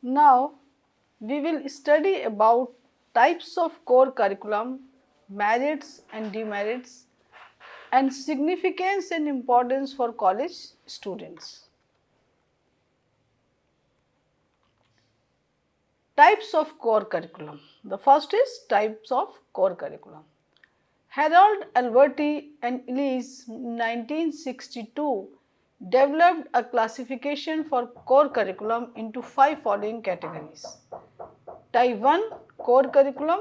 Now we will study about types of core curriculum, merits and demerits, and significance and importance for college students. Types of core curriculum. The first is types of core curriculum. Harold Alberti and Ellis 1962 developed a classification for core curriculum into 5 following categories. Type 1 core curriculum.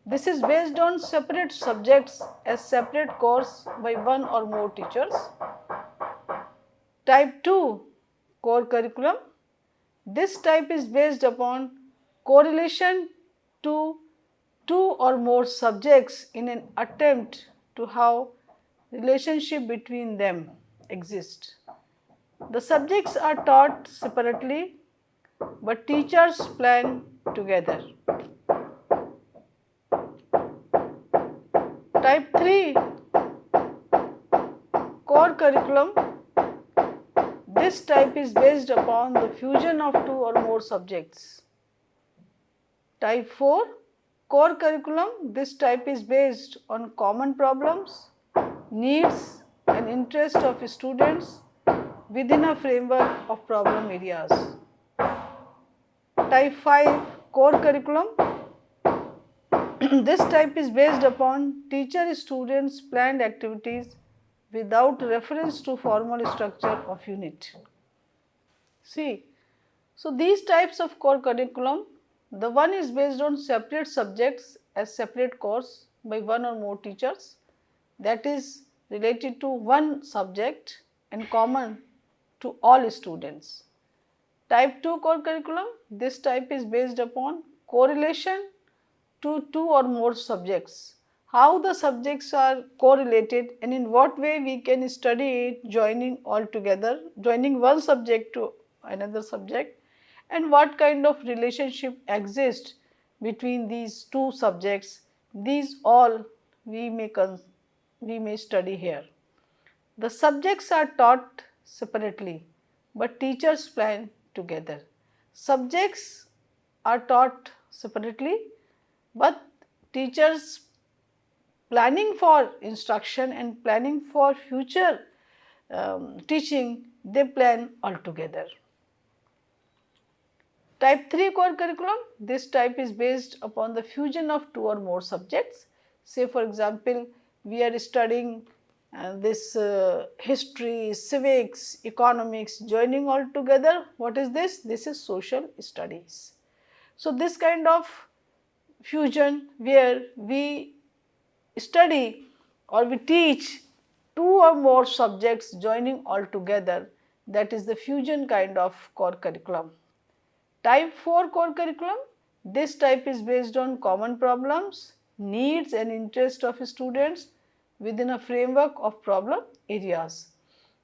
This is based on separate subjects as separate course by one or more teachers. Type 2 core curriculum. This type is based upon correlation to two or more subjects in an attempt to have relationship between them exist. The subjects are taught separately but teachers plan together. Type 3 core curriculum. This type is based upon the fusion of two or more subjects. Type 4 core curriculum. This type is based on common problems, needs and interest of students within a framework of problem areas. Type 5 core curriculum. This type is based upon teacher-students planned activities without reference to formal structure of unit. See, so these types of core curriculum, the one is based on separate subjects as separate course by one or more teachers, that is related to one subject and common to all students. Type 2 core curriculum, this type is based upon correlation to two or more subjects. How the subjects are correlated and in what way we can study it joining all together, joining one subject to another subject, and what kind of relationship exists between these two subjects. These all we may study here. The subjects are taught separately but teachers plan together. Subjects are taught separately but teachers planning for instruction and planning for future teaching, they plan altogether. Type 3 core curriculum, this type is based upon the fusion of two or more subjects. Say for example, we are studying this history, civics, economics, joining all together. What is this? This is social studies. So this kind of fusion where we study or we teach two or more subjects joining all together, that is the fusion kind of core curriculum. Type 4 core curriculum, this type is based on common problems, needs and interest of students within a framework of problem areas.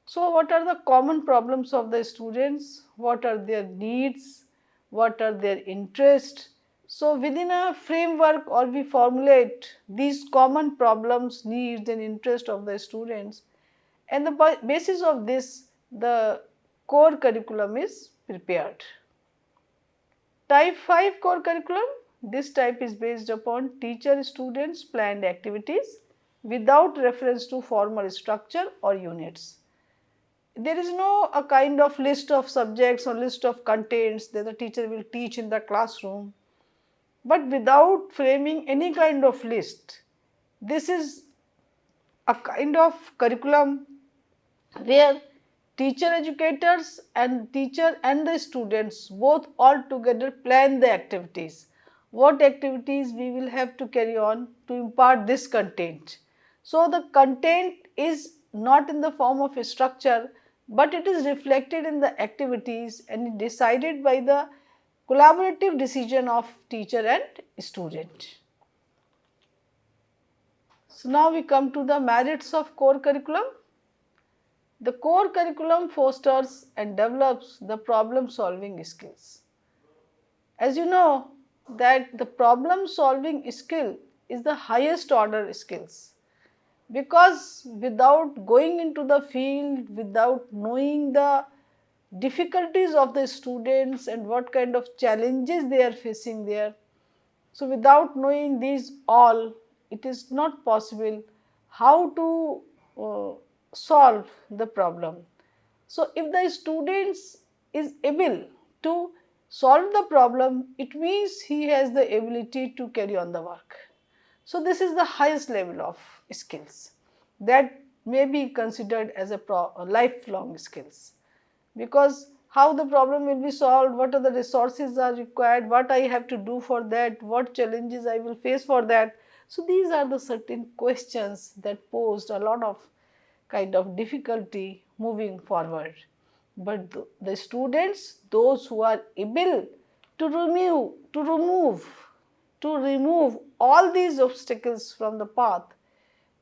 So what are the common problems of the students, what are their needs, what are their interests. So within a framework or we formulate these common problems, needs and interest of the students, and the basis of this the core curriculum is prepared. Type 5 core curriculum, this type is based upon teacher-students planned activities without reference to formal structure or units. There is no a kind of list of subjects or list of contents that the teacher will teach in the classroom, but without framing any kind of list. This is a kind of curriculum where teacher educators and teacher and the students both all together plan the activities. What activities we will have to carry on to impart this content. So the content is not in the form of a structure, but it is reflected in the activities and decided by the collaborative decision of teacher and student. So now we come to the merits of core curriculum. The core curriculum fosters and develops the problem solving skills. As you know that the problem solving skill is the highest order skills, because without going into the field, without knowing the difficulties of the students and what kind of challenges they are facing there. So, without knowing these all, it is not possible how to solve the problem. So, if the students is able to solve the problem, it means he has the ability to carry on the work. So, this is the highest level of skills that may be considered as a lifelong skills, because how the problem will be solved, what are the resources are required, what I have to do for that, what challenges I will face for that. So, these are the certain questions that posed a lot of kind of difficulty moving forward. But the students, those who are able to remove all these obstacles from the path,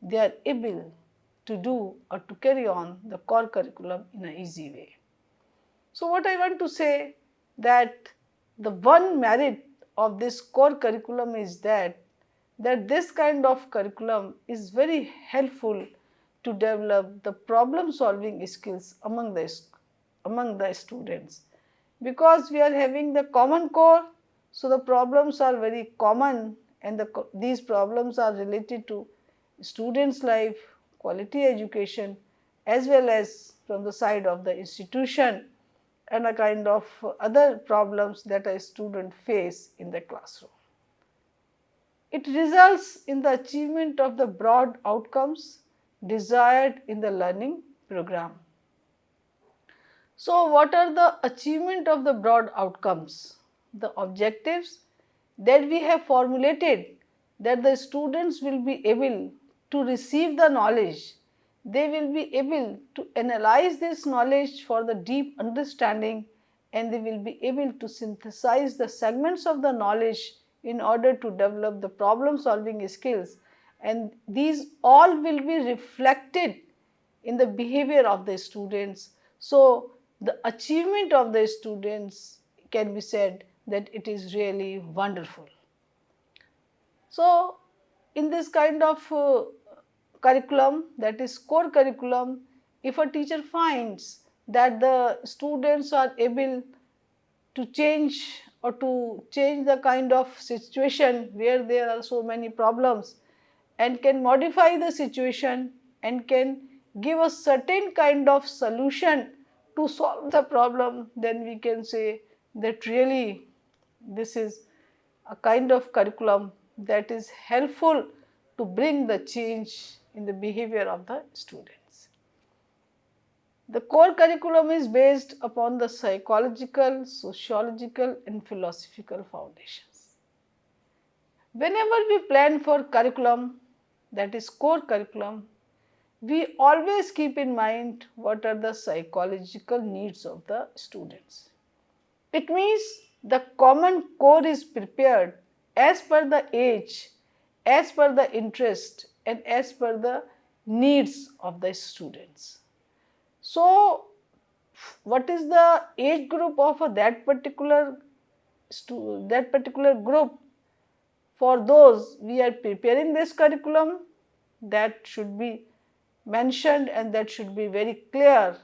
they are able to do or to carry on the core curriculum in an easy way. So, what I want to say that the one merit of this core curriculum is that this kind of curriculum is very helpful to develop the problem solving skills among the students, because we are having the common core. So, the problems are very common, and these problems are related to students' life, quality education, as well as from the side of the institution and a kind of other problems that a student face in the classroom. It results in the achievement of the broad outcomes desired in the learning program. So, what are the achievement of the broad outcomes? The objectives that we have formulated, that the students will be able to receive the knowledge, they will be able to analyze this knowledge for the deep understanding, and they will be able to synthesize the segments of the knowledge in order to develop the problem solving skills, and these all will be reflected in the behavior of the students. So, the achievement of the students can be said that it is really wonderful. So, in this kind of curriculum, that is core curriculum, if a teacher finds that the students are able to change or to change the kind of situation where there are so many problems, and can modify the situation and can give a certain kind of solution to solve the problem, then we can say that really this is a kind of curriculum that is helpful to bring the change in the behavior of the students. The core curriculum is based upon the psychological, sociological and philosophical foundations. Whenever we plan for curriculum, that is core curriculum, we always keep in mind what are the psychological needs of the students. It means the common core is prepared as per the age, as per the interest and as per the needs of the students. So, what is the age group of that particular group? For those we are preparing this curriculum, that should be mentioned and that should be very clear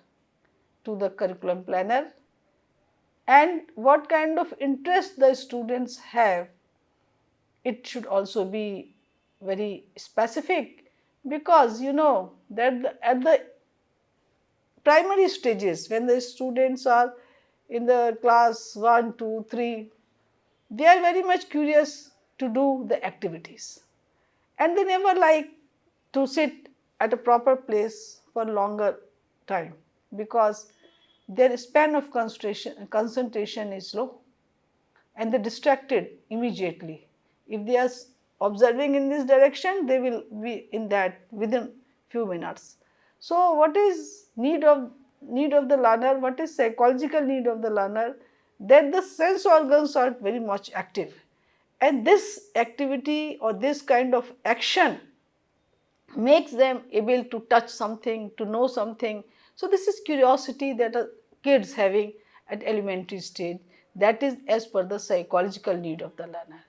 to the curriculum planner. And what kind of interest the students have, it should also be very specific, because you know that at the primary stages, when the students are in the class 1, 2, 3, they are very much curious to do the activities, and they never like to sit at a proper place for longer time, because their span of concentration is low and they are distracted immediately. If they are observing in this direction, they will be in that within few minutes. So, what is need of the learner, what is psychological need of the learner? That the sense organs are very much active, and this activity or this kind of action makes them able to touch something, to know something. So, this is curiosity that a kids having at elementary stage, that is as per the psychological need of the learner.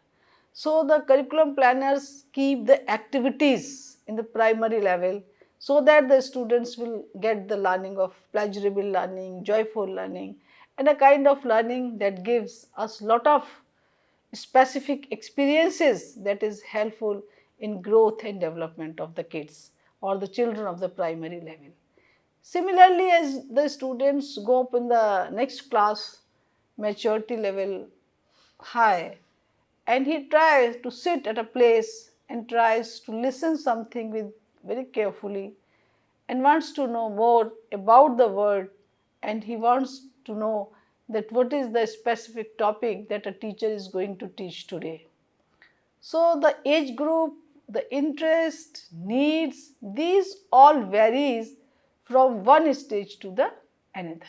So, the curriculum planners keep the activities in the primary level so that the students will get the learning of pleasurable learning, joyful learning, and a kind of learning that gives us lot of specific experiences that is helpful in growth and development of the kids or the children of the primary level. Similarly, as the students go up in the next class, maturity level high, and he tries to sit at a place and tries to listen something with very carefully and wants to know more about the word, and he wants to know that what is the specific topic that a teacher is going to teach today. So the age group, the interest, needs, these all varies from one stage to the another.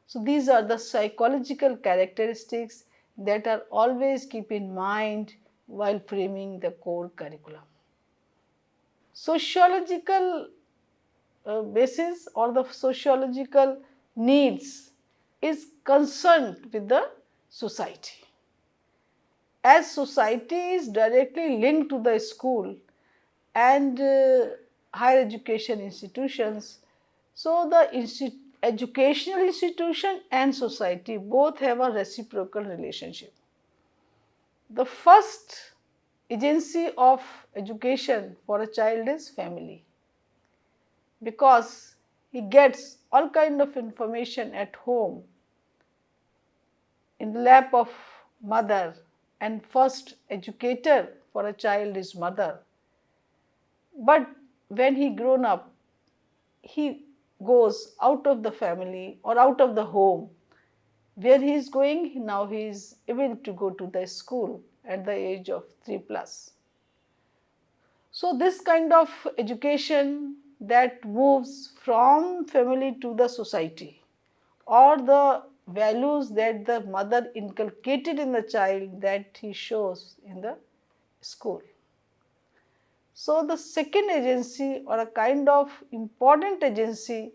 So these are the psychological characteristics that are always keep in mind while framing the core curriculum. Sociological basis or the sociological needs is concerned with the society. As society is directly linked to the school and higher education institutions, so the educational institution and society both have a reciprocal relationship. The first agency of education for a child is family, because he gets all kind of information at home in the lap of mother, and first educator for a child is mother. But when he grown up, he goes out of the family or out of the home. Where he is going? Now he is able to go to the school at the age of 3+. So this kind of education that moves from family to the society, or the values that the mother inculcated in the child, that he shows in the school. So the second agency or a kind of important agency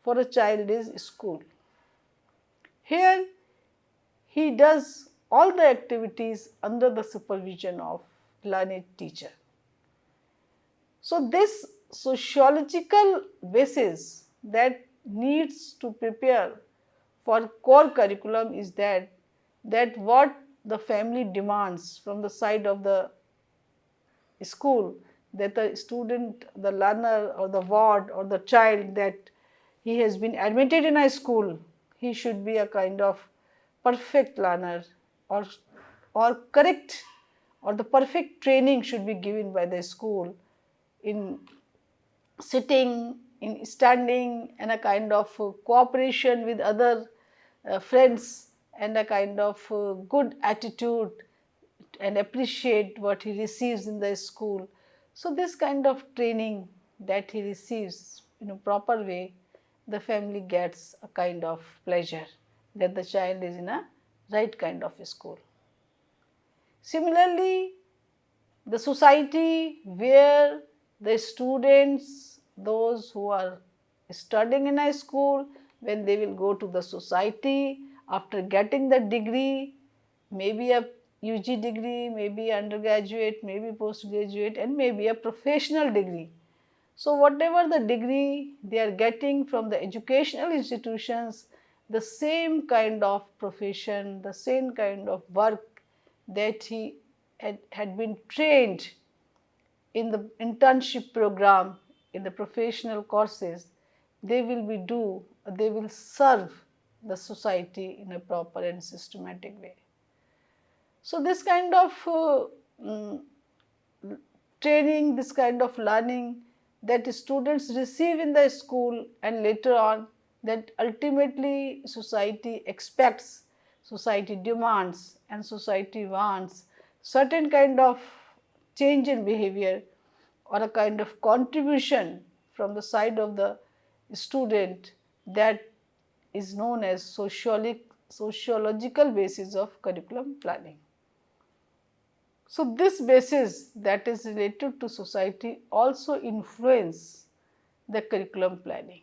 for a child is school. Here he does all the activities under the supervision of learned teacher. So this sociological basis that needs to prepare for core curriculum is that what the family demands from the side of the school, that the student, the learner or the ward or the child, that he has been admitted in a school, he should be a kind of perfect learner, or correct, or the perfect training should be given by the school in sitting, in standing, and a kind of cooperation with other friends, and a kind of good attitude, and appreciate what he receives in the school. So this kind of training that he receives in a proper way, the family gets a kind of pleasure that the child is in a right kind of school. Similarly, the society where the students, those who are studying in a school, when they will go to the society after getting the degree, maybe a UG degree, maybe undergraduate, maybe postgraduate, and maybe a professional degree. So whatever the degree they are getting from the educational institutions, the same kind of profession, the same kind of work that he had been trained in the internship program, in the professional courses, they will serve the society in a proper and systematic way. So this kind of training, this kind of learning that students receive in the school, and later on that ultimately society expects, society demands, and society wants certain kind of change in behavior or a kind of contribution from the side of the student, that is known as sociological basis of curriculum planning. So this basis that is related to society also influence the curriculum planning.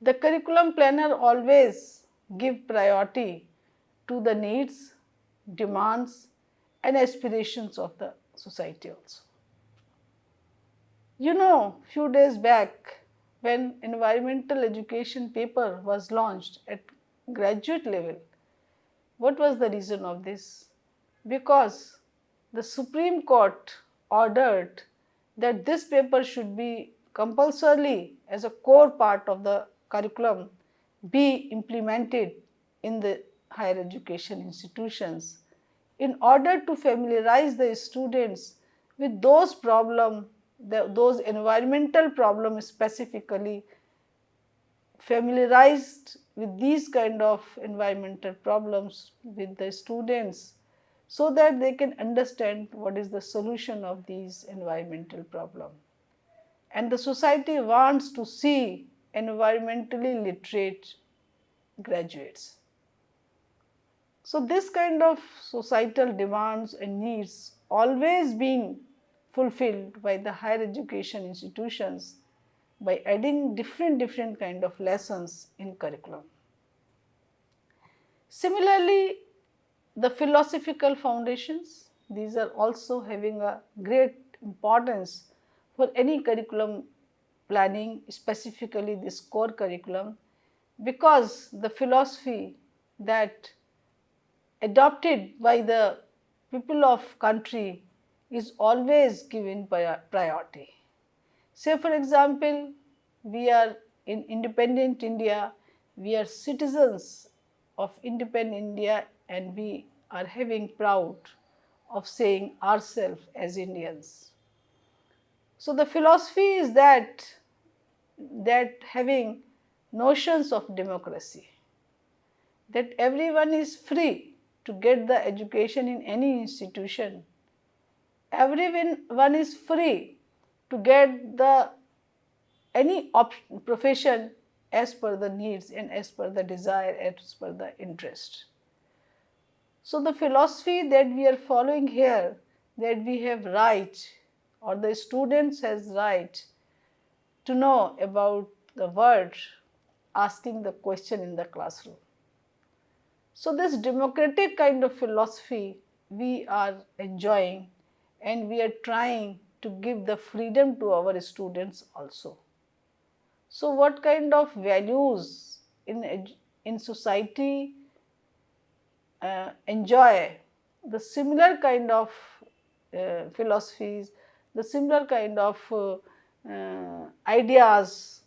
The curriculum planner always give priority to the needs, demands, and aspirations of the society also. You know, few days back when environmental education paper was launched at graduate level, what was the reason of this? Because the Supreme Court ordered that this paper should be compulsorily as a core part of the curriculum be implemented in the higher education institutions in order to familiarize the students with those problems, those environmental problems specifically, familiarized with these kind of environmental problems with the students so that they can understand what is the solution of these environmental problems. And the society wants to see environmentally literate graduates. So this kind of societal demands and needs always being fulfilled by the higher education institutions by adding different kind of lessons in curriculum. Similarly, the philosophical foundations, these are also having a great importance for any curriculum planning, specifically this core curriculum, because the philosophy that adopted by the people of country is always given priority. Say for example, we are in independent India, we are citizens of independent India and we are having proud of saying ourselves as Indians. So the philosophy is that having notions of democracy, that everyone is free to get the education in any institution, everyone is free to get the any profession as per the needs and as per the desire, as per the interest. So the philosophy that we are following here, that we have right or the students has right to know about the world, asking the question in the classroom. So this democratic kind of philosophy we are enjoying and we are trying to give the freedom to our students also. So what kind of values in society enjoy the similar kind of philosophies, the similar kind of ideas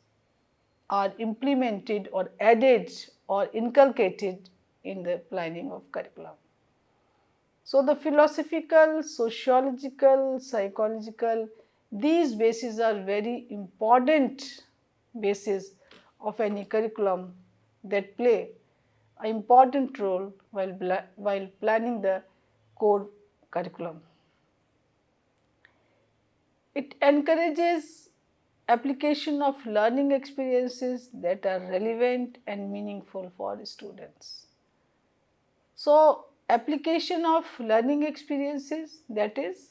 are implemented or added or inculcated in the planning of curriculum. So the philosophical, sociological, psychological, these bases are very important basis of any curriculum that play an important role while planning the core curriculum. It encourages application of learning experiences that are relevant and meaningful for students. So application of learning experiences, that is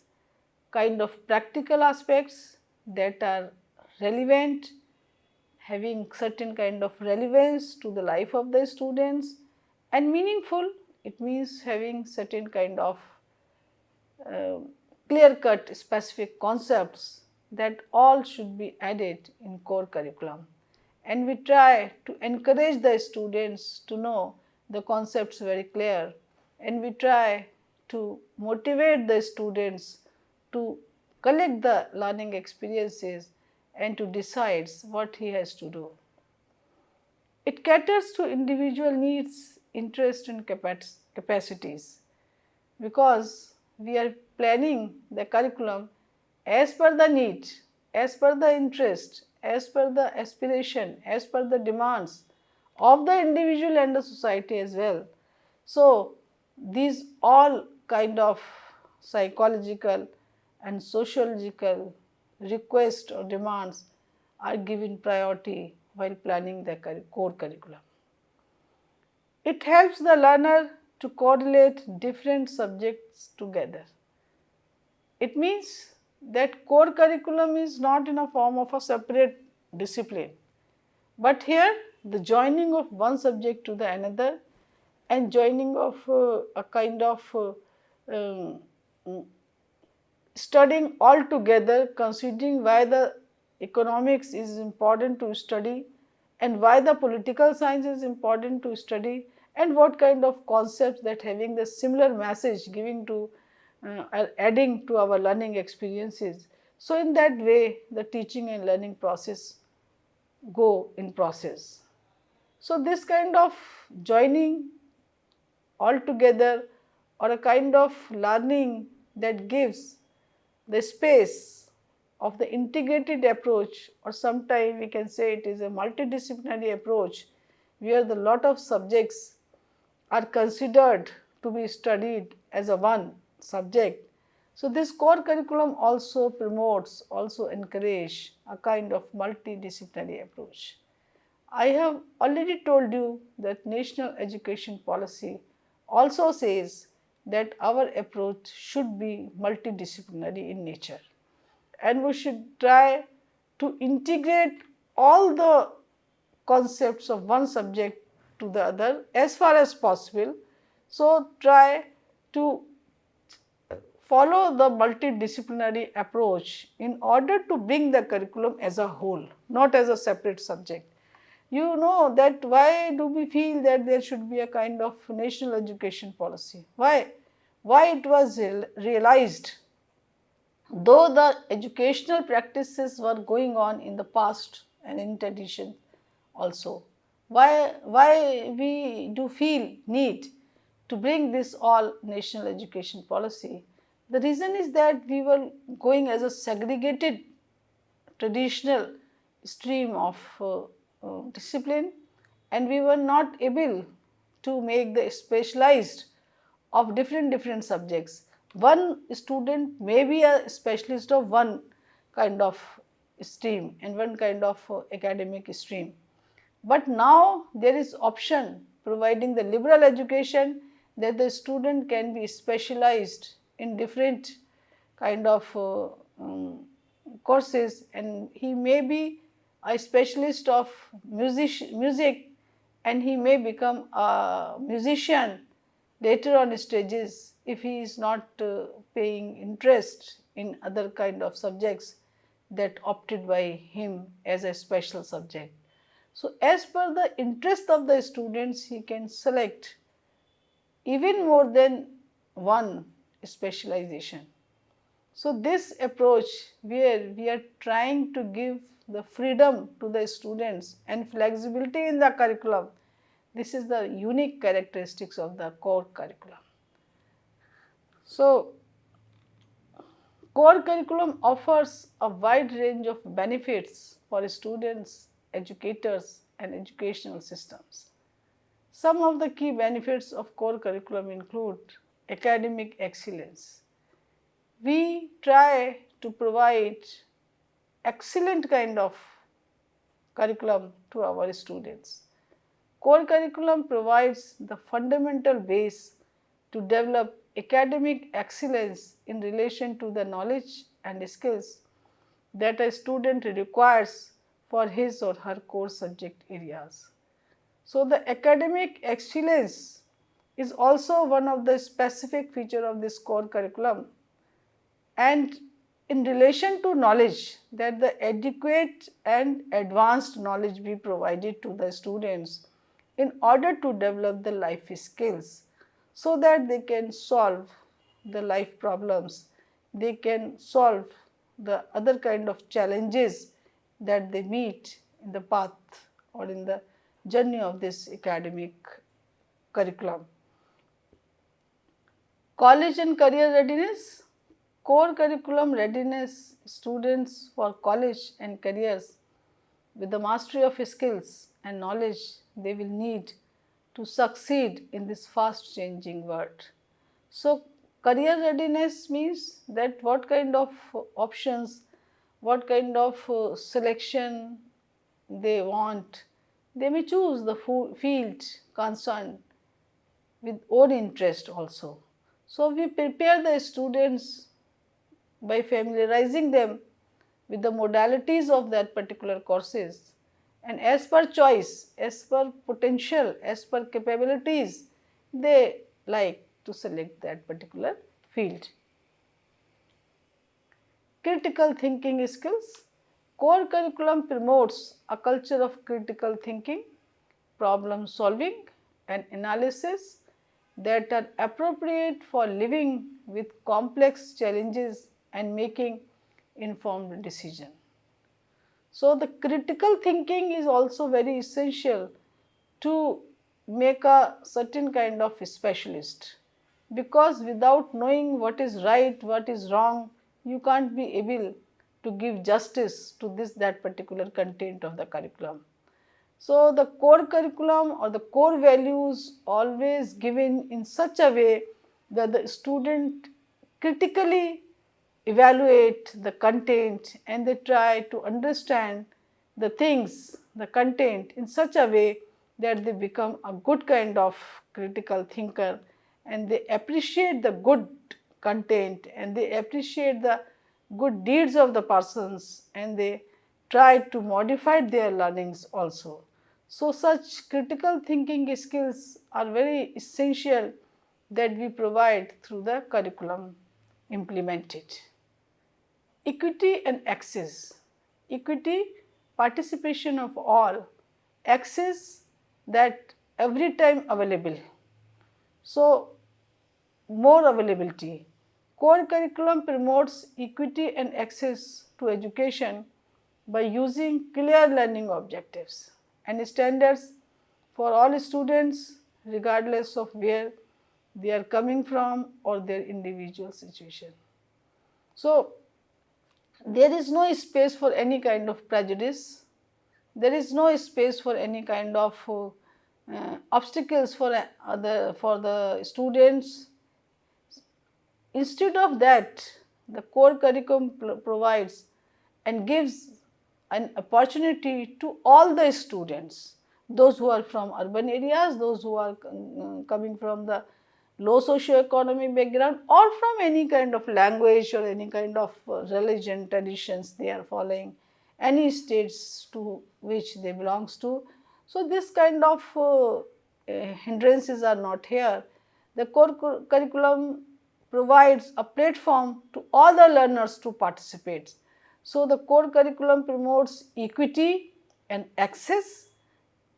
kind of practical aspects that are relevant, having certain kind of relevance to the life of the students, and meaningful, it means having certain kind of clear-cut specific concepts that all should be added in core curriculum. And we try to encourage the students to know the concepts very clear, and we try to motivate the students to collect the learning experiences and to decide what he has to do. It caters to individual needs, interest and capacities, because we are planning the curriculum as per the need, as per the interest, as per the aspiration, as per the demands of the individual and the society as well. So these all kind of psychological and sociological requests or demands are given priority while planning the core curriculum. It helps the learner to correlate different subjects together. It means that core curriculum is not in a form of a separate discipline, but here the joining of one subject to the another and joining of a kind of studying all together, considering why the economics is important to study and why the political science is important to study, and what kind of concepts that having the similar message giving to adding to our learning experiences. So in that way the teaching and learning process go in process. So this kind of joining all together, or a kind of learning that gives the space of the integrated approach, or sometimes we can say it is a multidisciplinary approach where the lot of subjects are considered to be studied as a one subject. So this core curriculum also promotes, also encourage a kind of multidisciplinary approach. I have already told you that national education policy also says that our approach should be multidisciplinary in nature, and we should try to integrate all the concepts of one subject to the other as far as possible. So try to follow the multidisciplinary approach in order to bring the curriculum as a whole, not as a separate subject. You know that why do we feel that there should be a kind of national education policy? Why? Why it was realized, though the educational practices were going on in the past and in tradition also, why we do feel need to bring this all national education policy? The reason is that we were going as a segregated traditional stream of discipline, and we were not able to make the specialized of different subjects. One student may be a specialist of one kind of stream and one kind of academic stream, but now there is option providing the liberal education that the student can be specialized in different kind of courses, and he may be a specialist of music, and he may become a musician later on stages if he is not paying interest in other kind of subjects that opted by him as a special subject. So as per the interest of the students, he can select even more than one specialization. So this approach where we are trying to give the freedom to the students and flexibility in the curriculum, this is the unique characteristics of the core curriculum. So core curriculum offers a wide range of benefits for students, educators and educational systems. Some of the key benefits of core curriculum include academic excellence. We try to provide excellent kind of curriculum to our students. Core curriculum provides the fundamental base to develop academic excellence in relation to the knowledge and skills that a student requires for his or her core subject areas. So the academic excellence is also one of the specific feature of this core curriculum, and in relation to knowledge, that the adequate and advanced knowledge be provided to the students in order to develop the life skills, so that they can solve the life problems, they can solve the other kind of challenges that they meet in the path or in the journey of this academic curriculum. College and career readiness. Core curriculum readiness students for college and careers with the mastery of skills and knowledge they will need to succeed in this fast changing world. So career readiness means that what kind of options, what kind of selection they want, they may choose the field concerned with own interest also. So we prepare the students by familiarizing them with the modalities of that particular courses, and as per choice, as per potential, as per capabilities, they like to select that particular field. critical thinking skills. Core curriculum promotes a culture of critical thinking, problem solving and analysis that are appropriate for living with complex challenges and making informed decision. So, the critical thinking is also very essential to make a certain kind of specialist, because without knowing what is right, what is wrong, you can't be able to give justice to this that particular content of the curriculum. So, the core curriculum or the core values always given in such a way that the student critically evaluate the content and they try to understand the things, the content in such a way that they become a good kind of critical thinker and they appreciate the good content and they appreciate the good deeds of the persons and they try to modify their learnings also. So, such critical thinking skills are very essential that we provide through the curriculum implemented. Equity and access. Equity, participation of all. Access, that every time available. So, more availability. Core curriculum promotes equity and access to education by using clear learning objectives and standards for all students regardless of where they are coming from or their individual situation. So, there is no space for any kind of prejudice, there is no space for any kind of obstacles for the students. Instead of that, the core curriculum provides and gives an opportunity to all the students, those who are from urban areas, those who are coming from the low socio-economic background or from any kind of language or any kind of religion, traditions they are following, any states to which they belongs to. So, this kind of hindrances are not here. The core curriculum provides a platform to all the learners to participate. So, the core curriculum promotes equity and access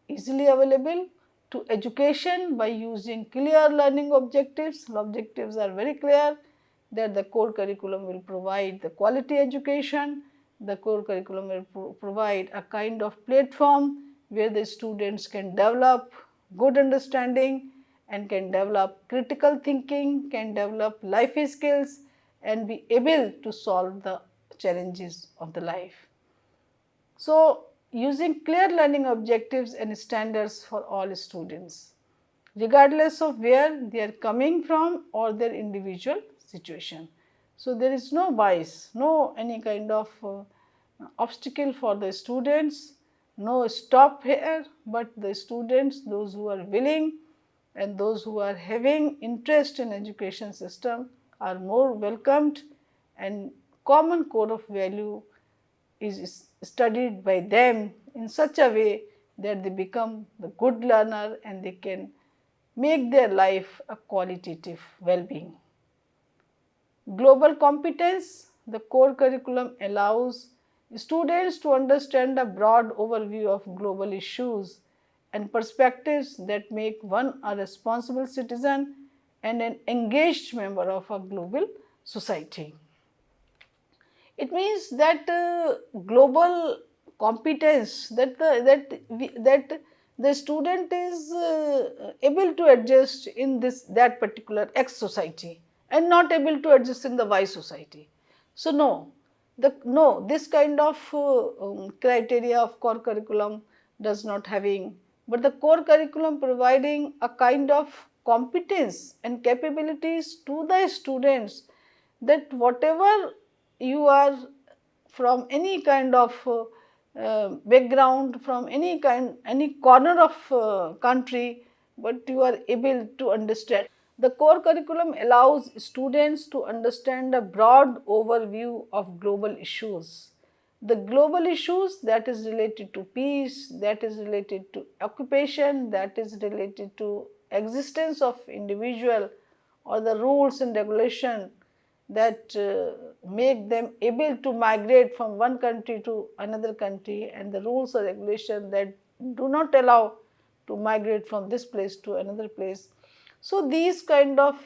easily available to education by using clear learning objectives. The objectives are very clear that the core curriculum will provide the quality education, the core curriculum will provide a kind of platform where the students can develop good understanding and can develop critical thinking, can develop life skills and be able to solve the challenges of the life. So, using clear learning objectives and standards for all students, regardless of where they are coming from or their individual situation. So, there is no bias, no any kind of obstacle for the students, no stop here, but the students, those who are willing and those who are having interest in education system are more welcomed, and common code of value is studied by them in such a way that they become the good learner and they can make their life a qualitative well-being. Global competence, the core curriculum allows students to understand a broad overview of global issues and perspectives that make one a responsible citizen and an engaged member of a global society. It means that global competence, that the student is able to adjust in that particular X society and not able to adjust in the Y society. So, this kind of criteria of core curriculum does not having, but the core curriculum providing a kind of competence and capabilities to the students that whatever you are from any kind of background, from any corner of country, but you are able to understand. The core curriculum allows students to understand a broad overview of global issues. The global issues that is related to peace, that is related to occupation, that is related to existence of individual or the rules and regulation that make them able to migrate from one country to another country, and the rules or regulations that do not allow to migrate from this place to another place. So, these kind of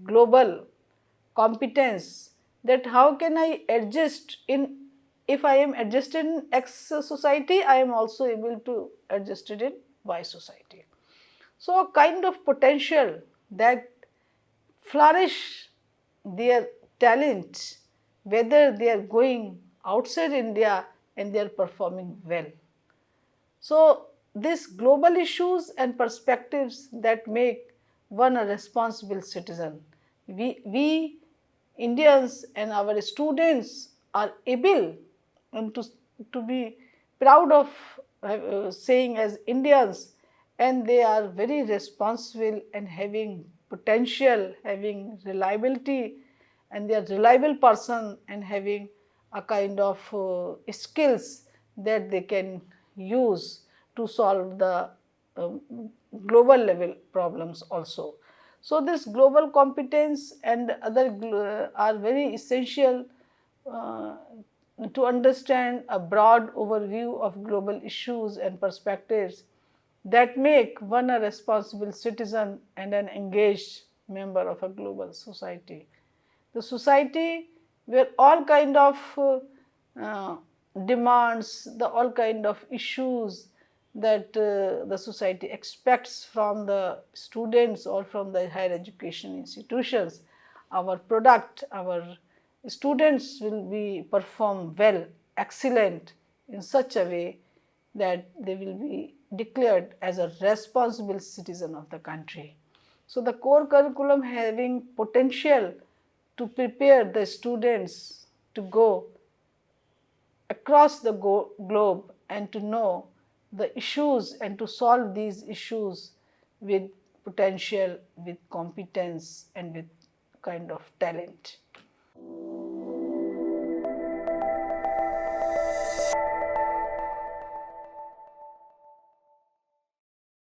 global competence, that how can I adjust in, if I am adjusted in X society, I am also able to adjust it in Y society. So, a kind of potential that flourish their talent, whether they are going outside India and they are performing well. So, these global issues and perspectives that make one a responsible citizen. We Indians and our students are able to be proud of saying as Indians, and they are very responsible and having potential, having reliability, and they are reliable person and having a kind of skills that they can use to solve the global level problems also. So, this global competence and other are very essential to understand a broad overview of global issues and perspectives that make one a responsible citizen and an engaged member of a global society. The society where all kind of demands, all kind of issues that the society expects from the students or from the higher education institutions, our product, our students will be perform well, excellent in such a way that they will be declared as a responsible citizen of the country. So, the core curriculum having potential to prepare the students to go across the globe and to know the issues and to solve these issues with potential, with competence and with kind of talent.